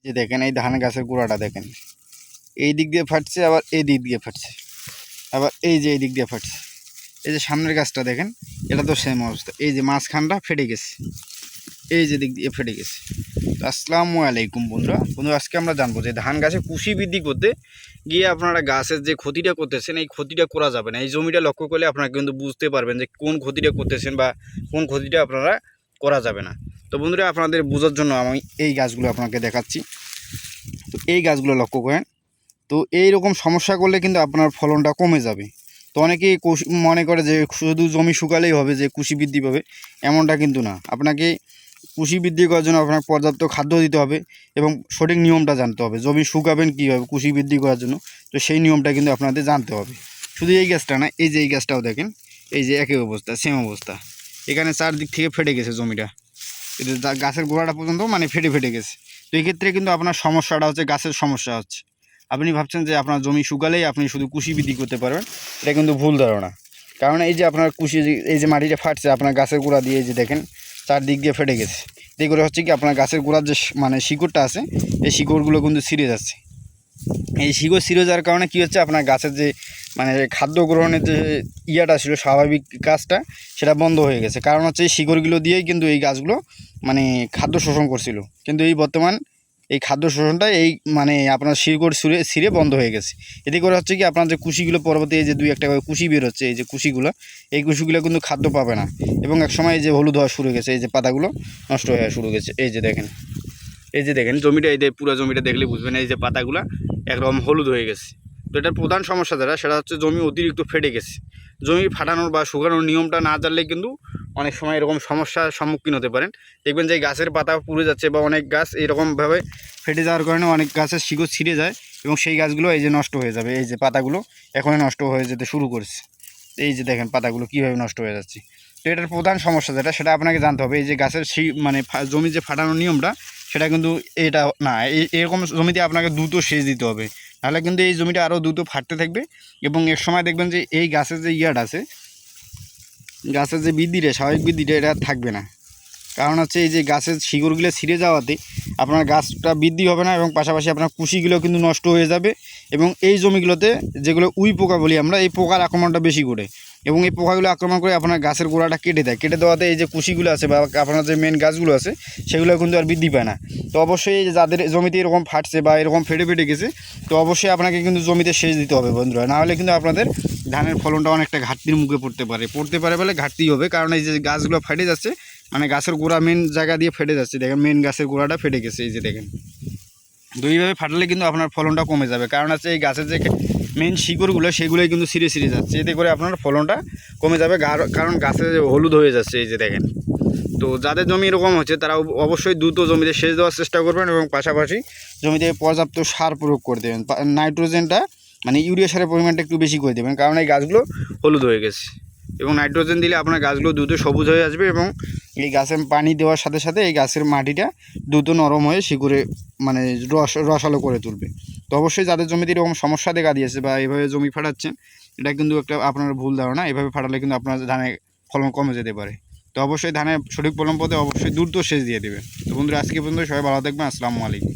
যে দেখেন এই ধান গাছের গোড়াটা দেখেন, এই দিক দিয়ে ফাটছে, আবার এই দিক দিয়ে ফাটছে, আবার এই যে এই দিক দিয়ে ফাটছে। এই যে সামনের গাছটা দেখেন, এটা তো সেম অবস্থা, এই যে মাঝখানটা ফেটে গেছে, এই যে দিক দিয়ে ফেটে গেছে। তো আসসালামু আলাইকুম বন্ধুরা, আজকে আমরা জানবো যে ধান গাছে কুশি বৃদ্ধি করতে গিয়ে আপনারা গাছের যে ক্ষতিটা করতেছেন, এই ক্ষতিটা করা যাবে না। এই জমিটা লক্ষ্য করলে আপনারা কিন্তু বুঝতে পারবেন যে কোন ক্ষতিটা করতেছেন বা কোন ক্ষতিটা আপনারা করা যাবে না। তো বন্ধুরা, আপনাদের বোঝার জন্য আমি এই গাছগুলো আপনাকে দেখাচ্ছি। তো এই গাছগুলো লক্ষ্য করেন, তো এইরকম সমস্যা করলে কিন্তু আপনার ফলনটা কমে যাবে। তো অনেকেই মনে করে যে শুধু জমি শুকালেই হবে, যে কুশি বৃদ্ধি পাবে, এমনটা কিন্তু না। আপনাকে কুশি বৃদ্ধি করার জন্য আপনাকে পর্যাপ্ত খাদ্য দিতে হবে এবং সঠিক নিয়মটা জানতে হবে। জমি শুকাবেন কীভাবে কুশি বৃদ্ধি করার জন্য, তো সেই নিয়মটা কিন্তু আপনাদের জানতে হবে। শুধু এই গাছটা না, এই যে এই গাছটাও দেখেন, এই যে একই অবস্থা, সেম অবস্থা। এখানে চারদিক থেকে ফেটে গেছে জমিটা, এটা গাছের গোড়াটা পর্যন্ত মানে ফেটে গেছে। তো এই ক্ষেত্রে কিন্তু আপনার সমস্যাটা হচ্ছে গাছের সমস্যা হচ্ছে। আপনি ভাবছেন যে আপনার জমি শুকালেই আপনি শুধু কুশি বৃদ্ধি করতে পারবেন, এটা কিন্তু ভুল ধারণা। কারণ এই যে আপনার কুশি, এই যে মাটিটা ফাটছে আপনার গাছের গোড়া দিয়ে, এই যে দেখেন চারদিক দিয়ে ফেটে গেছে। এগুলো হচ্ছে কি আপনার গাছের গোড়ার যে মানে শিকড়টা আছে, এই শিকড়গুলো কিন্তু ছিঁড়ে যাচ্ছে। এই শিকড় ছিঁড়ে যাওয়ার কারণে কী হচ্ছে, আপনার গাছের যে মানে খাদ্য গ্রহণের যে ইয়াটা ছিল, স্বাভাবিক কাজটা, সেটা বন্ধ হয়ে গেছে। কারণ হচ্ছে এই শিকড়গুলো দিয়েই কিন্তু এই গাছগুলো মানে খাদ্য শোষণ করছিল, কিন্তু এই বর্তমান এই খাদ্য শোষণটা এই মানে আপনার শিকড় ছিঁড়ে বন্ধ হয়ে গেছে। এতে করে হচ্ছে কি আপনার যে কুশিগুলো পরবর্তী এই যে দুই একটা করে কুশি বের হচ্ছে, এই যে কুশিগুলো, এই কুশিগুলো কিন্তু খাদ্য পাবে না এবং একসময় এই যে হলুদ হওয়া শুরু গেছে, এই যে পাতাগুলো নষ্ট হয়ে শুরু গেছে। এই যে দেখেন, এই যে দেখেন জমিটা, এই যে পুরো জমিটা দেখলে বুঝবেন, এই যে পাতাগুলো একদম হলুদ হয়ে গেছে। তো এটার প্রধান সমস্যা যেটা, সেটা হচ্ছে জমি অতিরিক্ত ফেটে গেছে। জমি ফাটানোর বা শুকানোর নিয়মটা না জানলে কিন্তু অনেক সময় এরকম সমস্যার সম্মুখীন হতে পারেন। দেখবেন যে গাছের পাতা পুড়ে যাচ্ছে, বা অনেক গাছ এরকমভাবে ফেটে যাওয়ার কারণে অনেক গাছের শিকড় ছিঁড়ে যায় এবং সেই গাছগুলো এই যে নষ্ট হয়ে যাবে। এই যে পাতাগুলো এখনই নষ্ট হয়ে যেতে শুরু করছে, এই যে দেখেন পাতাগুলো কীভাবে নষ্ট হয়ে যাচ্ছে। তো এটার প্রধান সমস্যা যেটা, সেটা আপনাকে জানতে হবে। এই যে গাছের মানে জমি যে ফাটানোর নিয়মটা, সেটা কিন্তু এটা না। এরকম জমিতে আপনাকে দ্রুত সেচ দিতে হবে, নাহলে কিন্তু এই জমিটা আরও দ্রুত ফাটতে থাকবে এবং এক সময় দেখবেন যে এই গাছের যে ইয়াটা আছে, গাছের যে বৃদ্ধিটা, স্বাভাবিক বৃদ্ধিটা, এটা থাকবে না। কারণ হচ্ছে এই যে গাছের শিকড়গুলো ছিঁড়ে যাওয়াতে আপনার গাছটা বৃদ্ধি হবে না এবং পাশাপাশি আপনার কুশিগুলো কিন্তু নষ্ট হয়ে যাবে। এবং এই জমিগুলোতে যেগুলো উই পোকা বলি আমরা, এই পোকার আক্রমণটা বেশি করে এবং এই পোকাগুলো আক্রমণ করে আপনার গাছের গোড়াটা কেটে দেয়। কেটে দেওয়াতে এই যে কুশিগুলো আছে বা আপনার যে মেন গাছগুলো আছে, সেগুলো কিন্তু আর বৃদ্ধি পায় না। তো অবশ্যই যাদের জমিতে এরকম ফাটছে বা এরকম ফেটে গেছে, তো অবশ্যই আপনাকে কিন্তু জমিতে সেচ দিতে হবে বন্ধুরা, নাহলে কিন্তু আপনাদের ধানের ফলনটা অনেকটা ঘাটতির মুখে পড়তে পারে বলে ঘাটতি হবে। কারণ এই যে গাছগুলো ফেটে যাচ্ছে, মানে গাছের গোড়া মেন জায়গা দিয়ে ফেটে যাচ্ছে, দেখেন মেন গাছের গোড়াটা ফেটে গেছে, এই যে দেখেন। দুইভাবে ফাটলে কিন্তু আপনার ফলনটা কমে যাবে, কারণ হচ্ছে এই গাছের যে মেন শিকড়গুলো, সেগুলোই কিন্তু ছিঁড়ে যাচ্ছে। এতে করে আপনার ফলনটা কমে যাবে, কারণ গাছে হলুদ হয়ে যাচ্ছে, এই যে দেখেন। তো যাদের জমি এরকম হচ্ছে, তারা অবশ্যই দ্রুত জমিতে সেচ দেওয়ার চেষ্টা করবেন এবং পাশাপাশি জমিতে পর্যাপ্ত সার প্রয়োগ করে দেবেন। নাইট্রোজেনটা মানে ইউরিয়া সারের পরিমাণটা একটু বেশি করে দেবেন, কারণ এই গাছগুলো হলুদ হয়ে গেছে। এবং নাইট্রোজেন দিলে আপনার গাছগুলো দ্রুত সবুজ হয়ে আসবে এবং এই গাছে পানি দেওয়ার সাথে সাথে এই গাছের মাটিটা দ্রুত নরম হয়ে শিকড়ে মানে রসালো করে তুলবে। তো অবশ্যই যাদের জমিতে এরকম সমস্যা দেখা দিয়েছে বা এভাবে জমি ফাটাচ্ছেন, এটা কিন্তু একটা আপনার ভুল ধারণা। এভাবে ফাটালে কিন্তু আপনার ধানের ফলন কমে যেতে পারে। তো অবশ্যই ধানের সঠিক ফলন পথে অবশ্যই দ্রুত সেচ দিয়ে দেবে। তো বন্ধুরা, আজকে পর্যন্ত সবাই ভালো থাকবেন। আসসালামু আলাইকুম।